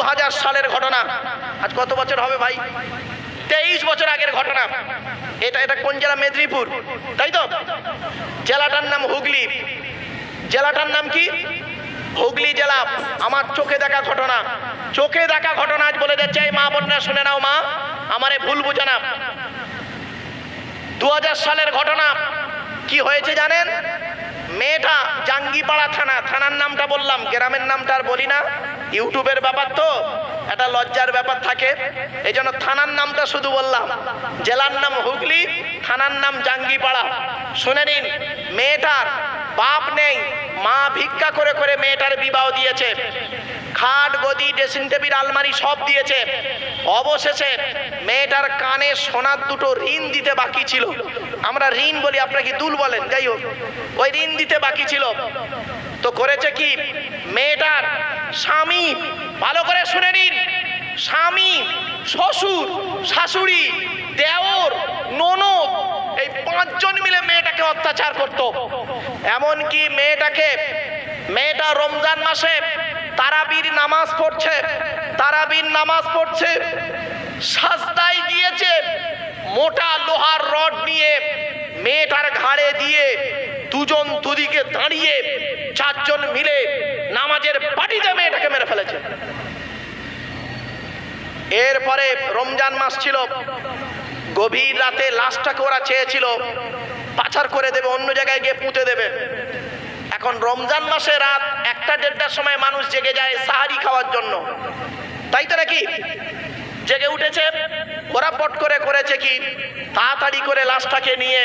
2000 সালের ঘটনা। আজ কত বছর হবে ভাই? 23 বছর আগের ঘটনা। এটা কোন জেলা? মেদিনীপুর, তাই তো? জেলাটার নাম হুগলি। জেলাটার নাম কি? হুগলি জেলা। আমার চোখে দেখা ঘটনা, চোখে দেখা ঘটনা আজ বলে যাচ্ছে। এই মা বোনরা শুনে নাও মা, আমারে ভুল বুঝো না। 2000 সালের ঘটনা। কি হয়েছে জানেন? মেয়েটা জাঙ্গিপাড়া থানা, থানার নামটা বললাম, গ্রামের নামটা আর বলি না, ইউটিউবের ব্যাপার তো একটা লজ্জার ব্যাপার থাকে, এই জন্য থানার নামটা শুধু বললাম। জেলার নাম হুগলি, থানার নাম জাঙ্গিপাড়া। শুনে নিন, মেয়েটার বাপ নেই, মা ভিক্ষা করে করে মেয়েটার বিবাহ দিয়েছে। খাট, গদি, ড্রেসিং টেবিল, আলমারি সব দিয়েছে। অবশেষে মেয়েটার কানে সোনার দুটো ঋণ দিতে বাকি ছিল। আমরা ঋণ বলি, আপনারা কি দুল বলেন, যাই হোক, ওই ঋণ দিতে বাকি ছিল। তো করেছে কি, মেয়েটার স্বামী, ভালো করে শুনে নিন, স্বামী, শ্বশুর, শাশুড়ি, দেওর, ননদ, এই 5 জন মিলে মেয়েটাকে অত্যাচার করত। এমনকি মেয়েটা রমজান মাসে তারাবির নামাজ পড়ছে, তারাবির নামাজ পড়ছে, সাজদায় গিয়েছে, মোটা লোহার রড নিয়ে মেয়েটার ঘাড়ে দিয়ে দুজন দুদিকে দাঁড়িয়ে 4 জন মিলে নামাজের পাটিতে মেয়েটাকে মেরে ফেলেছে। এরপরে রমজান মাস ছিল, গভীর রাতে লাশটাকে ওরা চেয়েছিল পাচার করে দেবে, অন্য জায়গায় গিয়ে পুঁতে দেবে। এখন রমজান মাসে রাত 1টা-1:30টার সময় মানুষ জেগে যায় সাহারি খাওয়ার জন্য, তাই তো নাকি? জেগে উঠেছে ওরা, পট করে করেছে কি, তাড়াতাড়ি করে লাশটাকে নিয়ে,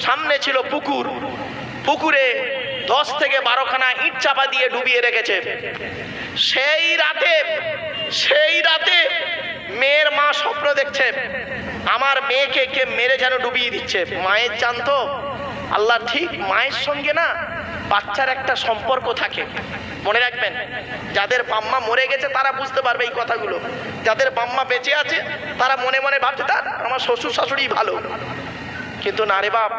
সামনে ছিল পুকুর, পুকুরে 10 থেকে 12খানা ইট চাপা দিয়ে ডুবিয়ে রেখেছে। সেই রাতে মেয়ের মা স্বপ্ন দেখছে, আমার মেয়েকে কে মেরে যেন ডুবিয়ে দিচ্ছে। মায়ের জানতো আল্লাহ ঠিক মায়ের সঙ্গে না বাচ্চার একটা সম্পর্ক থাকে। মনে রাখবেন, যাদের বাম্মা মরে গেছে তারা বুঝতে পারবে এই কথাগুলো, যাদের বাম্মা বেঁচে আছে তারা মনে মনে ভাবছে তার আমার শ্বশুর শাশুড়ি ভালো। কিন্তু না রে বাপ,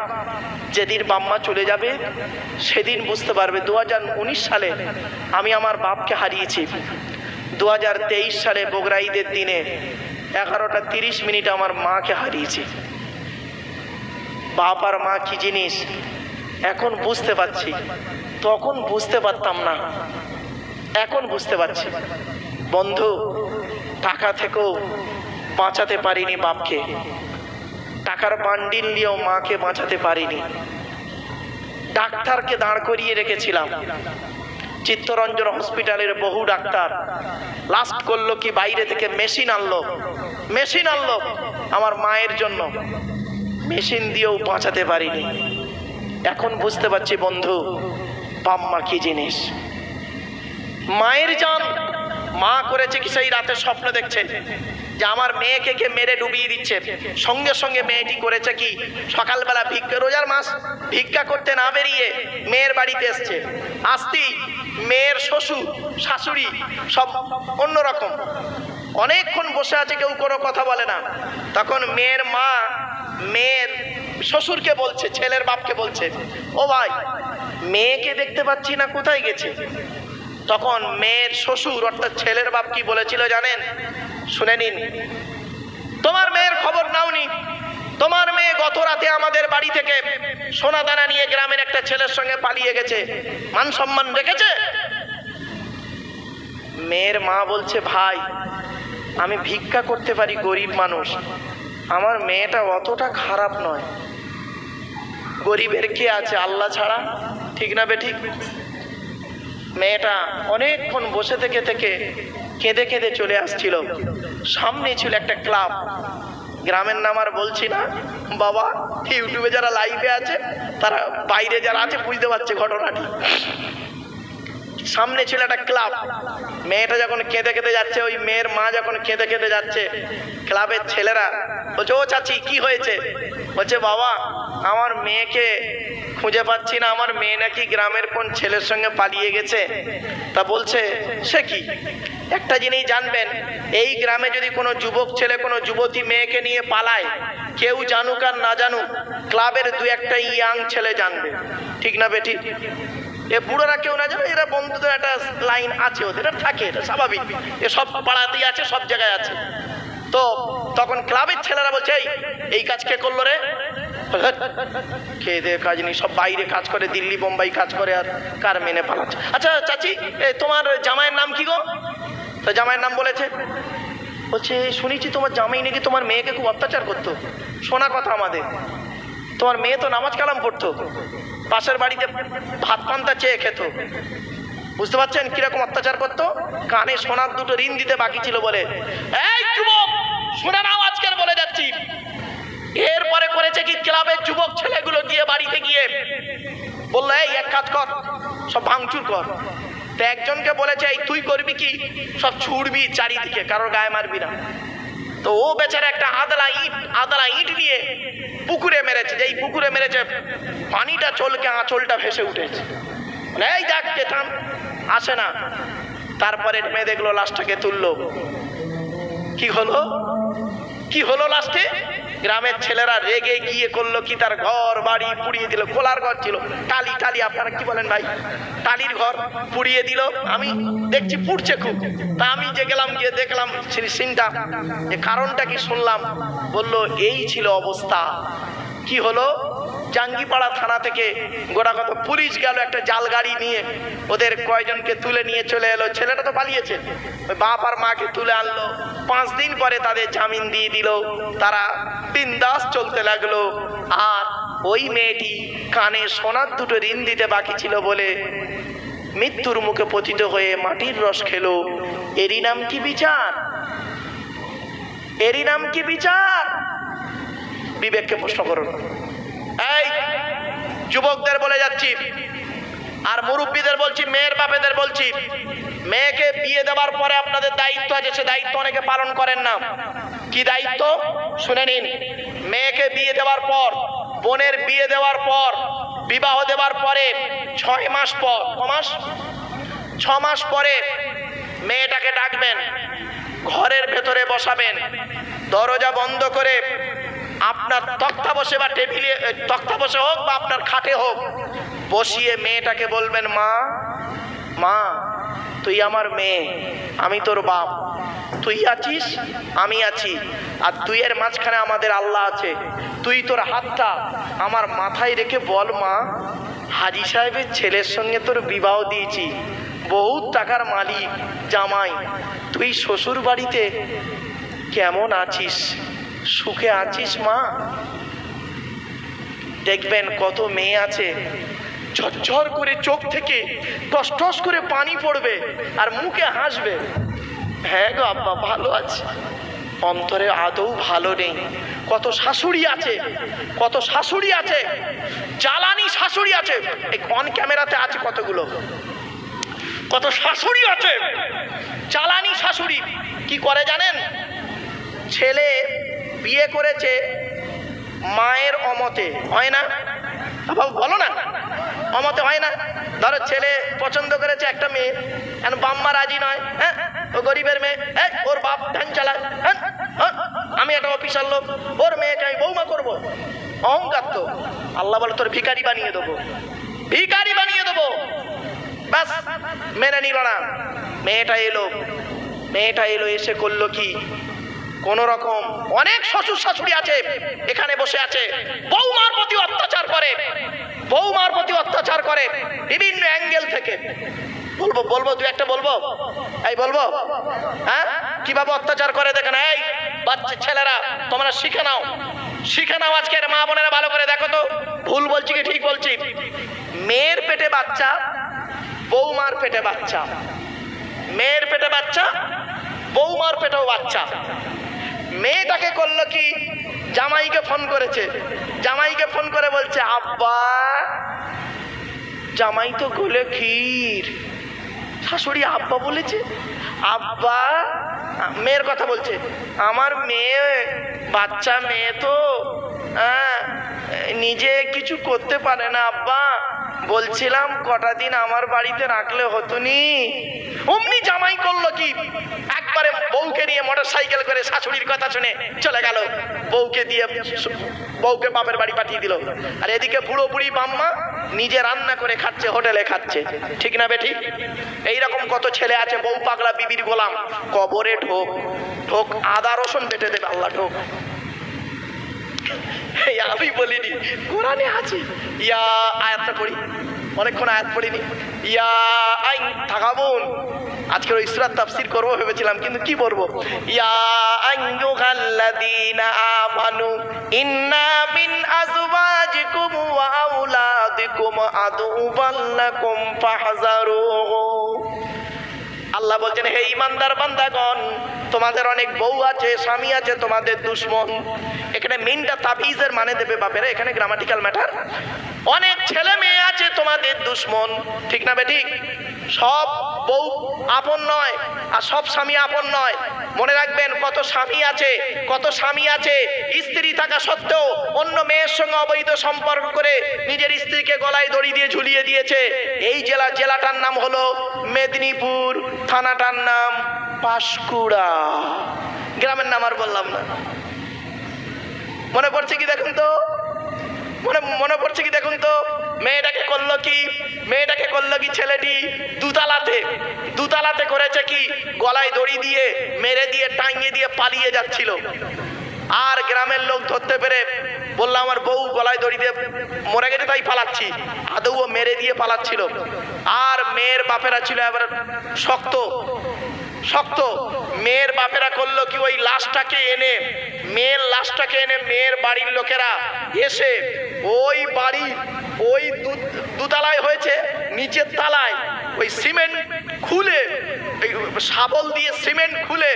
যেদিন বাম্মা চলে যাবে সেদিন বুঝতে পারবে। 2019 সালে আমি আমার বাপকে হারিয়েছি। 2023 সালে বগুড়া ঈদের দিনে 11:30 আমার মাকে হারিয়েছি। বাপ আর মা কি জিনিস এখন বুঝতে পারছি, তখন বুঝতে পারতাম না, এখন বুঝতে পারছি। বন্ধু, টাকা থেকেও বাঁচাতে পারিনি বাপকে, টাকার বান্ডিল নিয়েও মাকে বাঁচাতে পারিনি। ডাক্তারকে দাঁড় করিয়ে রেখেছিলাম, চিত্তরঞ্জন হসপিটালের বহু ডাক্তার। লাস্ট করলো কি, বাইরে থেকে মেশিন আনলো আমার মায়ের জন্য, মেশিন দিয়েও বাঁচাতে পারিনি। এখন বুঝতে পারছি বন্ধু, বাম্মা কি জিনিস। মায়ের জান মা করেছে কি, সেই রাতে স্বপ্ন দেখছে যে আমার মেয়েকে কে মেরে ডুবিয়ে দিচ্ছে। সঙ্গে সঙ্গে মেয়েটি করেছে কি, সকালবেলা রোজার মাস ভিক্ষা করতে না বেরিয়ে মেয়ের বাড়িতে এসছে। আসতেই মেয়ের শ্বশুর শাশুড়ি সব অন্যরকম, অনেকক্ষণ বসে আছে, কেউ কোনো কথা বলে না। তখন মেয়ের মা মেয়ের শ্বশুরকে বলছে, ছেলের বাপকে বলছে, ও ভাই, মেয়েকে দেখতে পাচ্ছি না, কোথায় গেছে? তখন মেয়ের শ্বশুর অর্থাৎ ছেলের বাপ কি বলেছিল জানেন? শুনে নিন, তোমার মেয়ের খবর নাওনি, তোমার মেয়ে গত রাতে আমাদের বাড়ি থেকে সোনা দানা নিয়ে গ্রামের একটা ছেলের সঙ্গে পালিয়ে গেছে, মান সম্মান রেখেছে? মেয়ের মা বলছে, ভাই আমি ভিক্ষা করতে পারি, গরিব মানুষ, আমার মেয়েটা অতটা খারাপ নয়। গরিবের কে আছে আল্লাহ ছাড়া, ঠিক না বেঠিক? মেয়েটা অনেকক্ষণ বসে থেকে কেঁদে কেঁদে চলে আসছিল। সামনে ছিল একটা ক্লাব, গ্রামের নাম আর বলছি না বাবা, ইউটিউবে যারা লাইভে আছে তারা, বাইরে যারা আছে বুঝতে পারছে ঘটনাটি। সামনে ছিল একটা ক্লাব। মেয়েটা যখন কেঁদে কেঁদে যাচ্ছে, ওই মেয়ের মা যখন কেঁদে কেঁদে যাচ্ছে, ক্লাবের ছেলেরা বলছে, ও চাচি কি হয়েছে? বলছে, বাবা আমার মেয়েকে খুঁজে পাচ্ছি না, আমার মেয়ে নাকি গ্রামের কোন ছেলের সঙ্গে পালিয়ে গেছে। তা বলছে, সে কি? একটা জিনিস জানবেন, এই গ্রামে যদি কোনো যুবক ছেলে কোনো যুবতী মেয়েকে নিয়ে পালায়, কেউ জানুক আর না জানুক, ক্লাবের 2-1টা ইয়াং ছেলে জানবে, ঠিক না বেঠিক? এ বুড়োরা কেউ না জানে, এরা বন্ধুদের একটা লাইন আছে, ওদের থাকে, এটা স্বাভাবিক, এ সব পাড়াতেই আছে, সব জায়গায় আছে। তো তখন ক্লাবের ছেলেরা বলছে এই কাজ কে করলো রে, খেয়ে দিয়ে কাজ নেই, সব বাইরে কাজ করে, দিল্লি বোম্বাই কাজ করে, আর কার মেনে পালাচ্ছে। আচ্ছা চাচি, তোমার জামাইয়ের নাম কি গো? তো জামাইয়ের নাম বলেছে, বলছে শুনেছি তোমার জামাই নাকি তোমার মেয়েকে খুব অত্যাচার করতো, শোনা কথা আমাদের। তোমার মেয়ে তো নামাজ কালাম পড়তো, পাশের বাড়িতে ভাত পান্তা চেয়ে খেত, বুঝতে পারছেন কিরকম অত্যাচার করতো? কানে সোনার দুটো ঋণ দিতে বাকি ছিল বলে। এই যুবক শুনে নাও, আজকের বলে যাচ্ছি। এরপরে করেছে কি, ক্লাবের যুবক ছেলেগুলো গিয়ে বাড়িতে গিয়ে বললো এই এক কাজ কর, সব ভাঙচুর কর। তো একজনকে বলেছে এই তুই করবি কি, সব ছুড়বি চারিদিকে, কারোর গায়ে মারবি না। তো ও বেচারা একটা আদলা ইট নিয়ে পুকুরে মেরেছে, যেই পুকুরে মেরেছে পানিটা চলকে আঁচলটা ভেসে উঠেছে। এই দেখ কেতাম আসে না। তারপরে মেয়ে দেখলো লাশটাকে তুললো, কি হলো কি হলো লাস্টে? গ্রামের ছেলেরা রেগে গিয়ে করলো কি, তার ঘর বাড়ি পুড়িয়ে দিল। খোলার ঘর ছিল, টালি আপনারা কি বলেন ভাই, টালির ঘর পুড়িয়ে দিল। আমি দেখছি পুড়ছে খুব, তা আমি যে গেলাম, গিয়ে দেখলাম সিনটা, কারণটা কি শুনলাম, বললো এই ছিল অবস্থা। কি হলো, জাঙ্গিপাড়া থানা থেকে গোটাকত পুলিশ গেল একটা জাল গাড়ি নিয়ে, ওদের কয়জনকে তুলে নিয়ে চলে এলো। ছেলেটা তো পালিয়েছে, ওই বাপ আর মাকে তুলে আনলো। 5 দিন পরে তাদের জামিন দিয়ে দিল, তারা বিন্দাস চলতে লাগলো। আর ওই মেয়েটি কানে সোনার দুটো ঋণ দিতে বাকি ছিল বলে মৃত্যুর মুখে পতিত হয়ে মাটির রস খেলো। এরই নাম কি বিচার? এরই নাম কি বিচার? বিবেককে প্রশ্ন করুন। এই যুবকদের বলে যাচ্ছি, আর মুরব্বীদের বলছি, মেয়ের বাপেদের বলছি, মেয়েকে বিয়ে দেওয়ার পরে আপনাদের দায়িত্ব আছে, সে দায়িত্ব অনেকে পালন করেন না। কি দায়িত্ব শুনে নিন। মেয়েকে বিয়ে দেওয়ার পর, বোনের বিয়ে দেওয়ার পর, বিবাহ দেওয়ার পরে 6 মাস পর, 6 মাস পরে মেয়েটাকে ডাকবেন, ঘরের ভেতরে বসাবেন, দরজা বন্ধ করে আপনার তক্তা বসে বা টেবিলে, তক্তা বসে হোক বা আপনার খাটে হোক, বসিয়ে মেয়েটাকে বলবেন, মা মা তুই আমার মেয়ে, আমি তোর বাপ, তুই আছিস আমি আছি, আর তুই এর মাঝখানে আমাদের আল্লাহ আছে। তুই তোর হাতটা আমার মাথায় রেখে বল, মা হাজি সাহেবের ছেলের সঙ্গে তোর বিবাহ দিয়েছি, বহুত টাকার মালিক জামাই, তুই শ্বশুর বাড়িতে কেমন আছিস, সুখে আছিস মা? দেখবেন কত মেয়ে আছে ঝরঝর করে চোখ থেকে টস টস করে পানি পড়বে আর মুখে হাসবে, হ্যাঁ গো আব্বা ভালো আছে, অন্তরে আদৌ ভালো নেই। কত শাশুড়ি আছে, কত শাশুড়ি আছে, জ্বালানি শাশুড়ি আছে, এই অন ক্যামেরাতে আছে কতগুলো, কত শাশুড়ি আছে, জ্বালানি শাশুড়ি। কি করে জানেন? ছেলে বিয়ে করেছে মায়ের অমতে, হয় না বলো না, অমতে হয় না। ধরো ছেলে পছন্দ করেছে একটা মেয়ে, এখন বাম্মা রাজি নয়, হ্যাঁ ও গরিবের মেয়ে, ওর বাপ ধ্যান চালায়, হ্যাঁ আমি একটা অফিসার লোক, ওর মেয়েকে আমি বৌমা করবো, অহংকার তো। আল্লাহ বলে তোর ভিখারি বানিয়ে দেবো, ভিখারি বানিয়ে দেবো। ব্যাস মেনে নিল না। মেয়েটা এলো, এসে করলো কি, কোন রকম অনেক শ্বশুর শাশুড়ি আছে এখানে বসে আছে, বৌমার প্রতি অত্যাচার করে, বৌমার প্রতি অত্যাচার করে বিভিন্ন অ্যাঙ্গেল থেকে। বলবো দু একটা বলবো, এই বলবো, হ্যাঁ কিভাবে অত্যাচার করে দেখেন। এই বাচ্চা ছেলেরা তোমরা শিখে নাও আজকের মা বোনেরা, ভালো করে দেখো তো ভুল বলছি কি ঠিক বলছি। মেয়ের পেটে বাচ্চা, বৌমার পেটে বাচ্চা, মেয়ের পেটে বাচ্চা, বৌমার পেটেও বাচ্চা। মেয়েটাকে করলো কি, জামাইকে ফোন করেছে, জামাইকে ফোন করে বলছে, আব্বা জামাই তো গোলে ক্ষীর। শাশুড়ি আব্বা বলেছে, আব্বা, মেয়ের কথা বলছে, আমার মেয়ে বাচ্চা মেয়ে তো নিজে কিছু করতে পারে না আব্বা, বলছিলাম কটা দিন আমার বাড়িতে রাখলে হতো নি। অমনি জামাই করলো কি, একবারে বউকে নিয়ে মোটর সাইকেল করে শাশুড়ির কথা শুনে চলে গেল, বউকে বাপের বাড়ি পাঠিয়ে দিল। আর এদিকে বুড়ো বুড়ি বাম্মা নিজে রান্না করে খাচ্ছে, হোটেলে খাচ্ছে। ঠিক না বেঠিক? এইরকম কত ছেলে আছে বউ পাগলা বিবির গোলাম। কবরে ঢোক ঢোক, আদা রসুন বেটে দেবে আল্লাহ, ঢোক। আমি বলিনি, কোরআনে আছে। ইয়া আয়াতটা পড়ি, অনেকক্ষণ আয়াত পড়িনি। ইয়া আইন থাকাবুন, আজকে ওই সূরার তাফসীর করব ভেবেছিলাম, কিন্তু কি বলবো। ইয়া আইয়ুহাল্লাযীনা আমানু ইন্না মিন আজওয়াজিকুম ওয়া আওলাদিকুম আদুওয়ান লাকুম ফাহযারুহু। আল্লাহ বলছেন, হে ঈমানদার বান্দাগণ, তোমাদের অনেক বউ আছে, স্বামী আছে, তোমাদের দুশমন। এখানে মিনটা তাবিজের মানে দেবে বাপেরা, এখানে গ্রামাটিক্যাল ম্যাটার। অনেক ছেলে মেয়ে আছে তোমাদের দুশমন। ঠিক না বেঠিক? সব বউ আপন নয়, আর সব স্বামী আপন নয়। মনে রাখবেন, কত স্বামী আছে স্ত্রী থাকা সত্ত্বেও অন্য মেয়ের সঙ্গে অবৈধ সম্পর্ক করে নিজের স্ত্রীকে গলায় দড়ি দিয়ে ঝুলিয়ে দিয়েছে। এই জেলাটার নাম হলো মেদিনীপুর, থানাটার নাম পাঁশকুড়া, গ্রামের নাম আর বললাম না। মনে পড়ছে কি দেখুন তো, মনে পড়ছে কি দেখুন তো। মেয়েটাকে করলো কি ছেলেটি দুতালাতে করেছে কি, গলায় দড়ি দিয়ে মেরে দিয়ে টাঙিয়ে দিয়ে পালিয়ে যাচ্ছিল। আর গ্রামের লোক ধরতে পেরে বললো, আমার বউ গলায় দড়ি দিয়ে মরে গেছে তাই পালাচ্ছি। আদৌ ও মেরে দিয়ে পালাচ্ছিল। আর মেয়ের বাপেরা ছিল এবার শক্ত। মেয়ের বাপেরা করলো কি, ওই লাশটাকে এনে মেয়ের বাড়ির লোকেরা এসে ওই দুতলায় হয়েছে, নিচের তালায় ওই সিমেন্ট খুলে, শাবল দিয়ে সিমেন্ট খুলে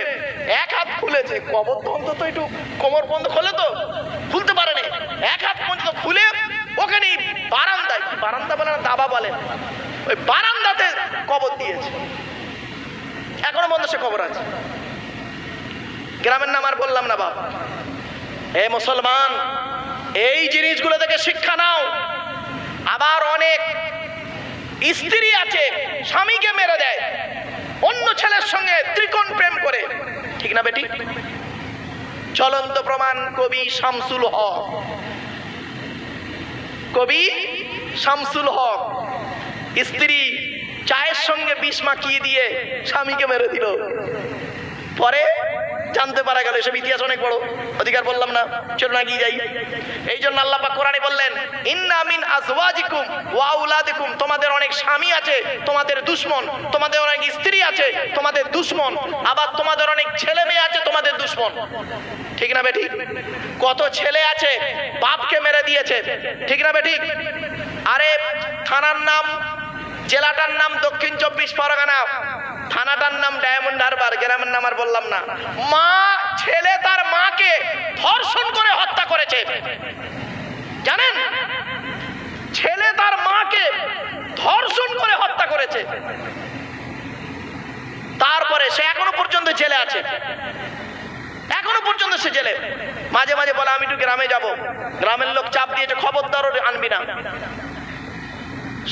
এক হাত খুলেছে, কবর অন্তত একটু কোমর বন্ধ খোলে তো, খুলতে পারেনি, এক হাত পর্যন্ত খুলে ওখানে বারান্দা বলে না, দাবা বলে, ওই বারান্দাতে কবর দিয়েছে। এখনো বন্ধ সে কবর আছে। গ্রামের নাম আর বললাম না বাপ। এ মুসলমান, এই জিনিসগুলো থেকে শিক্ষা নাও। আবার অনেক স্ত্রী আছে স্বামীকে মেরে দেয়, অন্য ছেলের সঙ্গে ত্রিকোণ প্রেম করে। ঠিক না বেটি? চলন্ত প্রমাণ কবি শামসুল হক, স্ত্রী চায়ের সঙ্গে বিষ মাখিয়ে দিয়ে স্বামীকে মেরে দিল। পরে জানতে পারা গেল, এসব ইতিহাস অনেক বড়, অধিকার বললাম না, চলো না গিয়ে যাই। এই জন্য আল্লাহ পাক কোরআনে বললেন, ইন্না মিন আজওয়াজিকুম ওয়া আওলাদিকুম, তোমাদের অনেক স্বামী আছে তোমাদের দুশমন, তোমাদের অনেক স্ত্রী আছে তোমাদের দুশমন, আবার তোমাদের অনেক ছেলে মেয়ে আছে তোমাদের দুশমন। ঠিক না বেঠিক? কত ছেলে আছে বাপকে মেরে দিয়েছে। ঠিক না বেঠিক? আরে থানার নাম, জেলাটার নাম দক্ষিণ 24 পরগনা, থানাটার নাম ডায়মন্ড হারবার, গ্রামের নাম আর বললাম না। ছেলে তার মাকে ধর্ষণ করে হত্যা করেছে, জানেন? ছেলে তার মাকে ধর্ষণ করে হত্যা করেছে। তারপরে সে এখনো পর্যন্ত জেলে আছে, এখনো পর্যন্ত সে জেলে। মাঝে মাঝে বলে, আমি একটু গ্রামে যাব। গ্রামের লোক চাপ দিয়েছে, খবরদার আনবি না।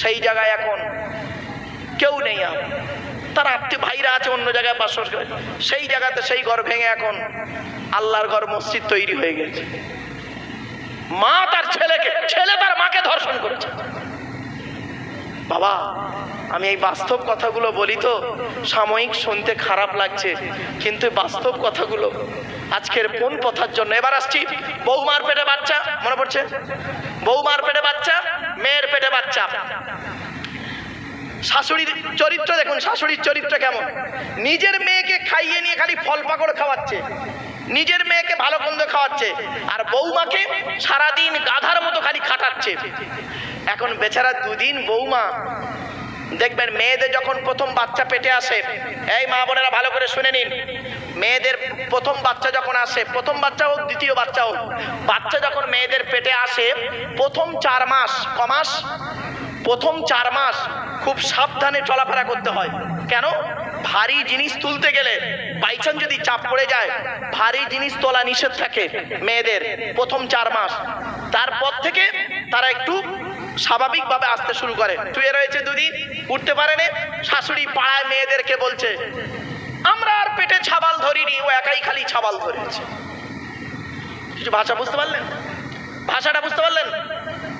সেই জায়গায় এখন কেউ নেই, তার আত্মীয় ভাইরা আছে অন্য জায়গায় 500 সেই জায়গাতে সেই ঘর ভেঙে এখন আল্লাহর ঘর মসজিদ তৈরি হয়ে গেছে। মা তার ছেলে তার মাকে ধর্ষণ করেছে। বাবা, আমি এই বাস্তব কথাগুলো বলি তো সাময়িক শুনতে খারাপ লাগছে, কিন্তু বাস্তব কথাগুলো আজকের কোন কথার জন্য। এবার আসছি, বৌমার পেটে বাচ্চা, মনে পড়ছে? বৌমার পেটে বাচ্চা, মেয়ের পেটে বাচ্চা। শাশুড়ির চরিত্র দেখুন, শাশুড়ির চরিত্র কেমন। নিজের মেয়েকে খাইয়ে নিয়ে খালি ফল পাকড় খাওয়াচ্ছে, নিজের মেয়েকে ভালো মন্দ খাওয়াচ্ছে, আর বৌমাকে সারাদিন গাধার মতো খালি খাটাচ্ছে। এখন বেচারা দুদিন বৌমা, দেখবেন মেয়েদের যখন প্রথম বাচ্চা পেটে আসে, এই মা বোনেরা ভালো করে শুনে নিন, মেয়েদের প্রথম বাচ্চা যখন আসে, প্রথম বাচ্চা হোক দ্বিতীয় বাচ্চা হোক, বাচ্চা যখন মেয়েদের পেটে আসে প্রথম 4 মাস, কমাস, প্রথম 4 মাস খুব সাবধানে চলাফেরা করতে হয়। কেন? ভারী জিনিস তুলতে গেলে বাইচান্স যদি চাপ পড়ে যায়, ভারী জিনিস তোলা নিষেধ থাকে মেয়েদের প্রথম 4 মাস। তারপর থেকে তারা একটু স্বাভাবিকভাবে আসতে শুরু করে। শুয়ে রয়েছে দুদিন, উঠতে পারে না, শাশুড়ি পাড়ায় মেয়েদেরকে বলছে, আমরা আর পেটে ছাবাল ধরিনি, ও একাই খালি ছাবাল ধরেছে। কিছু ভাষা বুঝতে পারলেন? ভাষাটা বুঝতে পারলেন?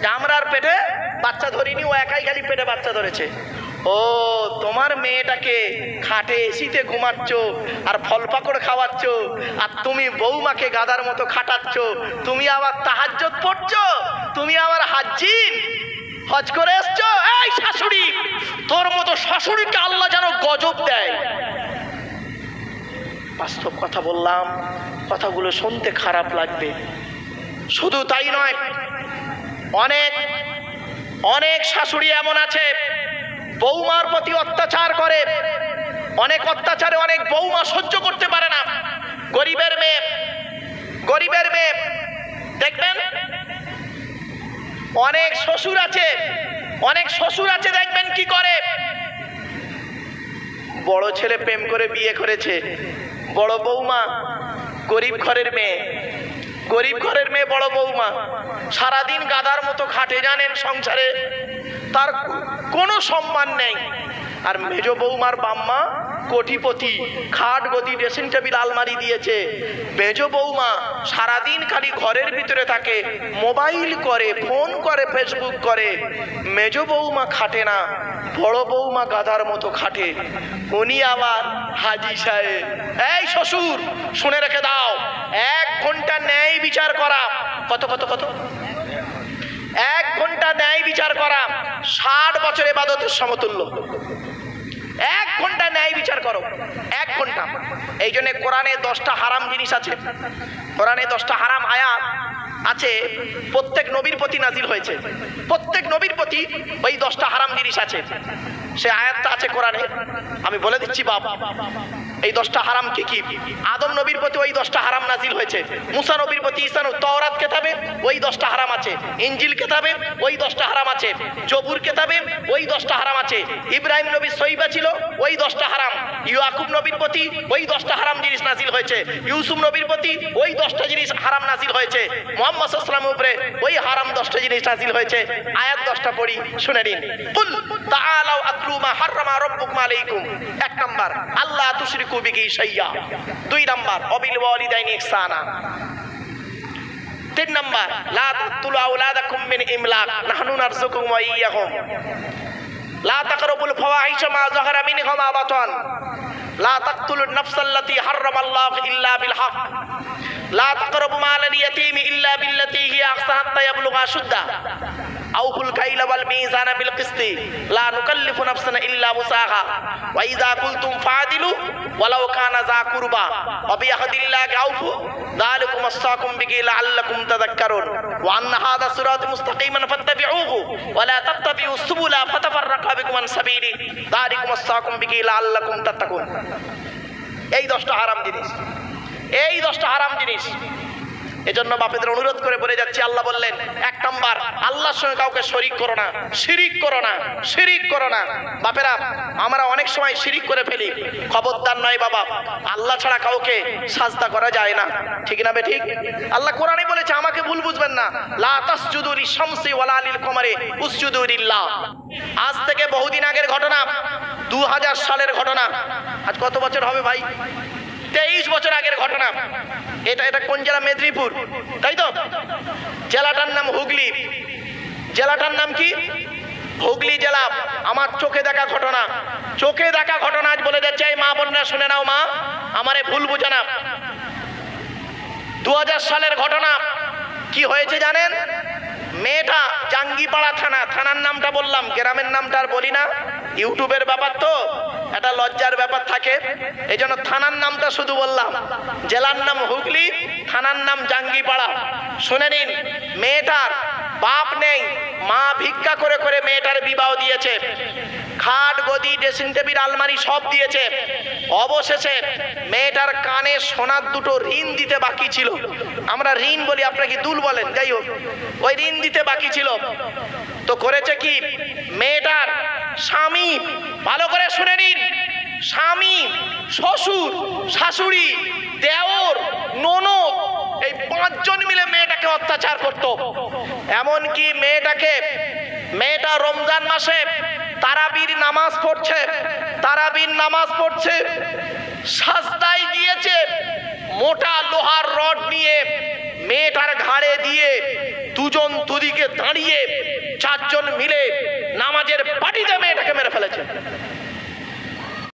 যে আমরা আর পেটে বাচ্চা ধরিনি, ও একাই খালি পেটে বাচ্চা ধরেছে। ও তোমার মেয়েটাকে খাটে এসিতে ঘুমাচ্ছ আর ফল পাকড় খাওয়াচ্ছ, আর তুমি বৌমাকে গাদার মতো খাটাচ্ছ, তুমি আবার তাহাজ্জুদ পড়ছো, তুমি আবার হাজ্জিন হজ করে এসছো। এই শাশুড়ি, তোর মতো শাশুড়িকে আল্লাহ যেন গজব দেয়। বাস্তব কথা বললাম, কথাগুলো শুনতে খারাপ লাগবে। শুধু তাই নয়, অনেক অনেক শাশুড়ি এমন আছে বৌমার প্রতি অত্যাচার করে, অনেক অত্যাচারে অনেক বৌমা সহ্য করতে পারে না। গরিবের মেয়ে দেখবেন, অনেক শ্বশুর আছে দেখবেন কি করে, বড় ছেলে প্রেম করে বিয়ে করেছে, বড় বৌমা গরিব ঘরের মেয়ে বড় বৌমা সারাদিন গাদার মতো খাটে, জানেন, সংসারে তার কোনো সম্মান নেই। আর মেজ বৌমার বাম্মা কোটিপতি, খাট গদি ড্রেসিং টেবিল আলমারি দিয়েছে। মেজ বৌমা সারাদিন খালি ঘরের ভিতরে থাকে, মোবাইল করে, ফোন করে, ফেসবুক করে। মেজ বৌমা খাটে না, বড় বৌমা গাধার মতো খাটে। উনি আবার হাজি সাহেব। এই শ্বশুর, শুনে রেখে দাও, 1 ঘন্টা ন্যায় বিচার করা কত 1 ঘন্টা ন্যায় বিচার করা 60 বছর ইবাদতের সমতুল্য। 1 ঘন্টা ন্যায় বিচার করো, 1 ঘন্টা। এই জন্য কোরআনে 10টা হারাম জিনিস আছে, কোরআনে 10টা হারাম আয়াত আছে, প্রত্যেক নবীর প্রতি নাজিল হয়েছে। প্রত্যেক নবীর প্রতি ওই 10টা হারাম জিনিস আছে। সে আয়াতটা আছে কোরআনে, আমি বলে দিচ্ছি বাপ। এই 10টা হারাম কি কি? আদম নবীর প্রতি ওই 10টা হারাম নাজিল হয়েছে। মুসা নবীর প্রতি তাওরাত কেতাবে ওই 10টা হারাম আছে। ইনজিল কেতাবে ওই 10টা হারাম আছে। জবুর কেতাবে ওই 10টা হারাম আছে। ইব্রাহিম নবীর সহিবা ছিল ওই 10টা হারাম। ইয়াকুব নবীর প্রতি ওই 10টা হারাম জিনিস নাজিল হয়েছে। ইউসুফ নবীর প্রতি ওই 10টা জিনিস হারাম নাজিল হয়েছে। মুহাম্মদ সাল্লাল্লাহু আলাইহি ওয়াসাল্লামের উপরে ওই হারাম 10টা জিনিস নাজিল হয়েছে। আয়াত 10টা পড়ি, শুনে নিন। কুল তাআলাউ আতলু মা হারামা রাব্বুকুম আলাইকুম। 1 নাম্বার, আল্লাহ তুশরিকু বিহি শাইয়্যা। 2 নাম্বার, ওয়াবিল ওয়ালিদাইনি ইহসানা। 3 নাম্বার, লা তাকতুলু আওলাদাকুম মিন ইমলাক, নাহনু নারযুকুকুম ওয়া ইয়্যাহুম। লা তাকরাবুল ফাওয়াহিশা মা যাহারা মিনহা মা বাতান। লা তাকতুলুন নাফসাল্লাতী হারামাল্লাহু ইল্লা বিল হক। লা তাকরাবু মালাল ইয়াতীমি ইল্লা বিল্লাতী হিয়া আহসান হাত্তা ইয়াবলুগা আশুদ্দাহ। আউফুল কাইলা ওয়াল মিজানা বিল কিসতি, লা নুকাল্লিফু নাফসান ইল্লা উসাহা। ওয়া ইযা কুলতুম ফাদিলু ওয়ালাউ কানা যা কুরবা ওয়া বিআহদিল্লাহি আউফু যালিকুম আসসাকুম বিহি লাআল্লাকুম তাযাক্কারুন। ওয়া আন্না হাযা সিরাত মুস্তাকিমান ফাত্তাবিউহু ওয়া লা তাত্তাবিউস সুবুলা ফাতাফাররাকা বিকুম আন সাবিলি যালিকুম আসসাকুম বিহি লাআল্লাকুম তাত্তাকুন। এই 10টা হারাম জিনিস, এই 10টা হারাম জিনিস। এজন্য বাপেদের অনুরোধ করে বলে যাচ্ছি, আল্লাহ বললেন 1 নাম্বার, আল্লাহর সঙ্গে কাউকে শরীক করো না, শিরিক করো না। বাপেরা, আমরা অনেক সময় শিরিক করে ফেলি। খবরদার নয় বাবা, আল্লাহ ছাড়া কাউকে সাজদা করা যায় না, ঠিক না বে ঠিক? আল্লাহ কোরআনে বলেছে, আমাকে ভুল বুঝবেন না, লা তাসজুদু লিশ-শামসি ওয়ালা লিল কমারি উসজুদু লিল্লাহ। আজ থেকে বহুদিন আগের ঘটনা, 2000 সালের ঘটনা। আজ কত বছর হবে ভাই? 23 বছর আগের ঘটনা। এটা কোন জেলা? মেদিনীপুর, তাই তো? জেলাটার নাম হুগলি। জেলাটার নাম কি? হুগলি জেলা। আমার চোখে দেখা ঘটনা, আজ বলে দিচ্ছে। এই মা বোনরা শুনে নাও, মা আমারে ভুল বুঝে না। 2000 সালের ঘটনা। কি হয়েছে জানেন? মেয়েটা জাঙ্গিপাড়া থানার নামটা বললাম, গ্রামের নামটা আর বলি না, ইউটিউবের ব্যাপার তো একটা লজ্জার ব্যাপার থাকে, এই জন্য থানার নামটা শুধু বললাম। জেলার নাম হুগলি, থানার নাম জাঙ্গিপাড়া। শুনে নিন, মেয়েটার বাপ নেই, মা ভিক্ষা করে করে মেয়েটার বিবাহ দিয়েছে। খাট গদি ড্রেসিং টেবিল আলমারি সব দিয়েছে। অবশেষে মেয়েটার কানে সোনার 2টো ঋণ দিতে বাকি ছিল। আমরা ঋণ বলি, আপনারা কি দুল বলেন? যাই হোক, ওই ঋণ দিতে বাকি ছিল। তো করেছে কি, মেয়েটার স্বামী, ভালো করে শুনে নিন, স্বামী, শ্বশুর, শাশুড়ি, দেওর, ননদ, এই 5 জন মিলে মেয়েটাকে অত্যাচার করত। এমনকি মেয়েটা রমজান মাসে তারাবির নামাজ পড়ছে, সাজদায় গিয়েছে, মোটা লোহার রড নিয়ে মেয়েটার ঘাড়ে দিয়ে দুজন দুদিকে দাঁড়িয়ে চারজন মিলে নামাজের পাটিতে মেয়েটাকে মেরে ফেলেছে।